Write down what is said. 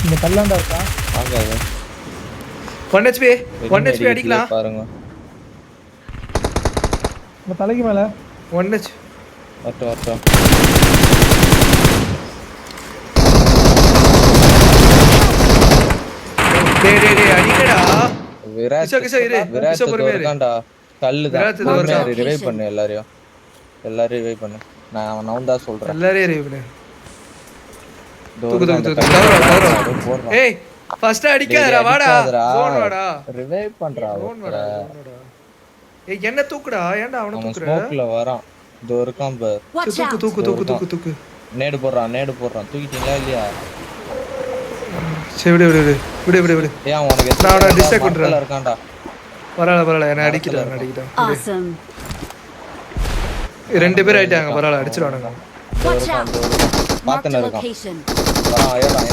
இந்த கல்லாண்டா இருக்கா? ஆகாது. 1 HP 1 HP அடிக்கலாம். பாருங்க. உங்க தலைக்கு மேல 1 HP. வரட்டும். டேய் அடிக்கடா. விராட் பொறுமையா இரு. இருக்கான்டா. கல்லுதான். விராட் இதோ பொறுமையா இருக்கான். ரிவைவ் பண்ணு எல்லாரையும் ரிவைவ் பண்ணு. நான் தான் சொல்றேன். எல்லாரையும் ரிவைவ் பண்ணு. தூக்கு. தவறு. ஏய் ஃபர்ஸ்ட் அடிக்காதடா வாடா. ஜோன் வாடா. ரிவைவ் பண்றா. ஜோன் வாடா. ஏய் என்ன தூக்குடா. ஏன்டா அவன தூக்குற? ஸ்மோக்ல வரான். இதோ இருக்கான் பார். தூக்கு. நேடு போடுறான். தூக்கிட்டீங்களா இல்லையா? சரி விடு. ஏன் உனக்கு நான் டிஸ்ட்ராக்ட் பண்றேன். இருக்கான்டா. பரவாயில்ல என்ன அடிக்கிட்டான். ரெண்டு பேர் ஆயிட்டாங்க. பரவாயில்ல அடிச்சிடுவானுங்க. பாத்துன இருக்கான். வரான்